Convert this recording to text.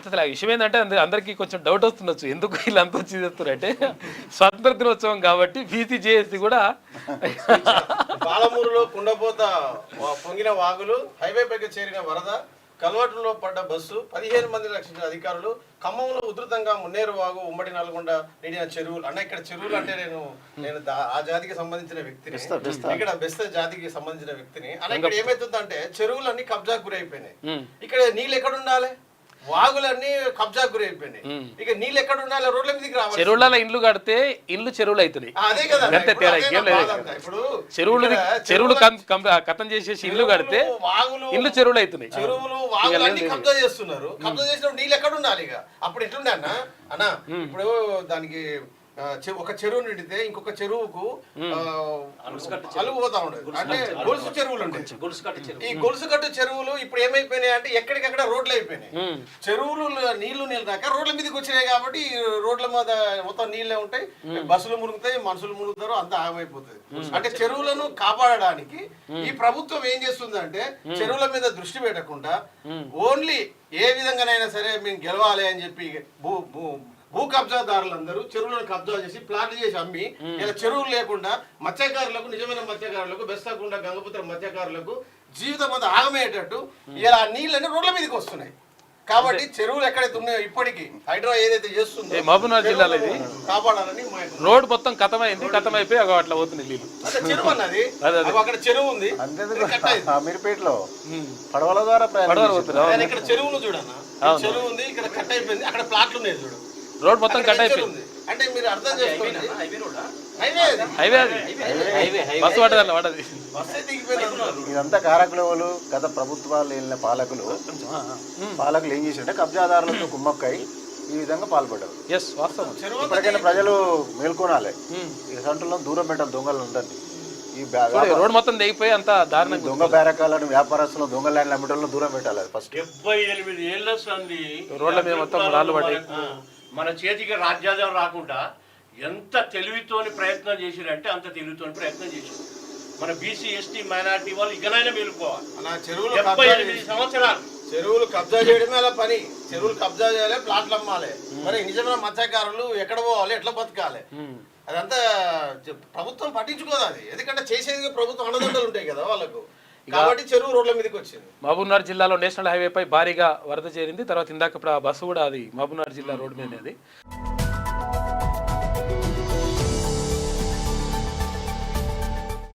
అసలు ఆ విషయం ఏంటంటే అందరికీ కొంచెం డౌట్ వస్తుండొచ్చు, ఎందుకు వీళ్ళు అంత వచ్చి చెప్తారంటే స్వాతంత్ర దినోత్సవం కాబట్టి బీసీజేఏసీ కూడా పాలమూరులో కుండపోత పొంగిన వాగులు, హైవే పైకి చేరిన వరద, కల్వర్టులో పడ్డ బస్సు, 15 మంది రక్షించిన అధికారులు, ఖమ్మంలో ఉధృతంగా మున్నేరు వాగు, ఉమ్మడి నల్గొండ నిండిన చెరువులు. అన్న ఇక్కడ చెరువులు అంటే నేను ఆ జాతికి సంబంధించిన వ్యక్తిని, ఇక్కడ బెస్త జాతికి సంబంధించిన వ్యక్తిని. అన్న ఇక్కడ ఏమైతుందంటే చెరువులన్నీ కబ్జాకు గురైపోయినాయి. ఇక్కడ నీళ్ళు ఎక్కడ ఉండాలి? వాగులన్నీ కబ్జాకు గురైపోయినాయి. ఇక నీళ్ళు ఎక్కడ ఉండాలి? రోడ్ల మీదకి రావాలి. చెరువులలో ఇండ్లు కడితే ఇల్లు చెరువులు అవుతున్నాయి. అదే కదా ఇప్పుడు చెరువులు కథం చేసేసి ఇల్లు కడితే వాగులు ఇల్లు చెరువులు అవుతున్నాయి. చెరువులు వాగులు అన్ని కబ్జా చేస్తున్నారు. కబ్జా చేసినప్పుడు నీళ్ళు ఎక్కడ ఉండాలి? ఇక అప్పుడు ఎట్లుండే అన్న ఇప్పుడు దానికి ఒక చెరువు నిండితే ఇంకొక చెరువుకు అలుగు పోతా ఉండదు. అంటే గొలుసు చెరువులు ఉంటాయి. ఈ గొలుసు కట్టు చెరువులు ఇప్పుడు ఏమైపోయినాయి అంటే ఎక్కడికక్కడ రోడ్లు అయిపోయినాయి. చెరువులు నీళ్లు రాక రోడ్ల మీదకి వచ్చినాయి కాబట్టి రోడ్ల మీద మొత్తం నీళ్ళే ఉంటాయి. బస్సులు మునుగుతాయి, మనుషులు మునుగుతారు, అంతా ఆగమైపోతుంది. అంటే చెరువులను కాపాడడానికి ఈ ప్రభుత్వం ఏం చేస్తుందంటే చెరువుల మీద దృష్టి పెట్టకుండా ఓన్లీ ఏ విధంగానైనా సరే మేము గెలవాలి అని చెప్పి భూ కబ్జాదారులందరూ చెరువులను కబ్జా చేసి ప్లాట్లు చేసి అమ్మి ఇలా చెరువులు లేకుండా మత్స్యకారులకు, నిజమైన మత్స్యకారులకు, బెస్తకుండా గంగపుత్ర మత్స్యకారులకు జీవితం అంతా ఆగమయ్యేటట్టు ఇలా నీళ్ళని రోడ్ల మీదకి వస్తున్నాయి. కాబట్టి చెరువులు ఎక్కడైతే ఉన్నాయో ఇప్పటికీ హైడ్రా ఏదైతే చేస్తుందో మహబూబ్నగర్ జిల్లాలో ఇది కాపాడాలని రోడ్ మొత్తం కథమైపోయి అట్లా పోతుంది నీళ్ళు. చెరువు అన్నది అక్కడ చెరువు ఉంది. అమీర్పేటలో పడవల ద్వారా ఇక్కడ చెరువును చూడన్న, చెరువు ఉంది, ఇక్కడ కట్ అయిపోయింది, అక్కడ ప్లాట్లు ఉన్నాయి చూడు, రోడ్ మొత్తం కట్ అయిపోయింది. అంటే మీరు అర్థం చేసుకోండి, బస్సు పడ్డది. ఇదంతా కారకులు గత ప్రభుత్వాలు వెళ్ళిన పాలకులు ఏం చేశారంటే కబ్జాదారులతో కుమ్మక్కై ఈ విధంగా పాల్పడ్డారు. ఇప్పటికైనా ప్రజలు మేల్కొనాలి. ఈ సంటలో దూరం పెట్టాలి దొంగలు ఉంటుంది. ఈ రోడ్ మొత్తం దిగిపోయి అంత దారుణంగా దొంగ బేరకాలను వ్యాపారస్తులు దొంగ ల్యాండ్ అమ్మటంలో దూరం పెట్టాలి. ఫస్ట్ 78 ఏళ్ళ సంది రోడ్ల మీద మొత్తం రాళ్ళు పడ్డాయి. మన చేతికి రాజ్యాదం రాకుండా ఎంత తెలివితోని ప్రయత్నం చేసిరంటే అంత తెలివితోని ప్రయత్నం చేశారు. మన బీసీ, ఎస్టీ, మైనారిటీ వాళ్ళు ఇకనైనా మేలుకోవాలి. 78 సంవత్సరాలు చెరువులు కబ్జా చేయడమే అలా పని. చెరువులు కబ్జా చేయాలి, ప్లాట్లు అమ్మాలి. మరి నిజమైన మత్స్యకారులు ఎక్కడ పోవాలి, ఎట్లా బతకాలి, అదంతా ప్రభుత్వం పట్టించుకోదు. అది ఎందుకంటే చేసేది ప్రభుత్వం అండదండలు ఉంటాయి కదా వాళ్ళకు. కాబట్టి చెరువు రోడ్ల మీదకి వచ్చింది. మహబూబ్నగర్ జిల్లాలో నేషనల్ హైవేపై భారీగా వరద చేరింది. తర్వాత ఇందాక బస్సు కూడా అది మహబూబ్నగర్ జిల్లా రోడ్డు మీద.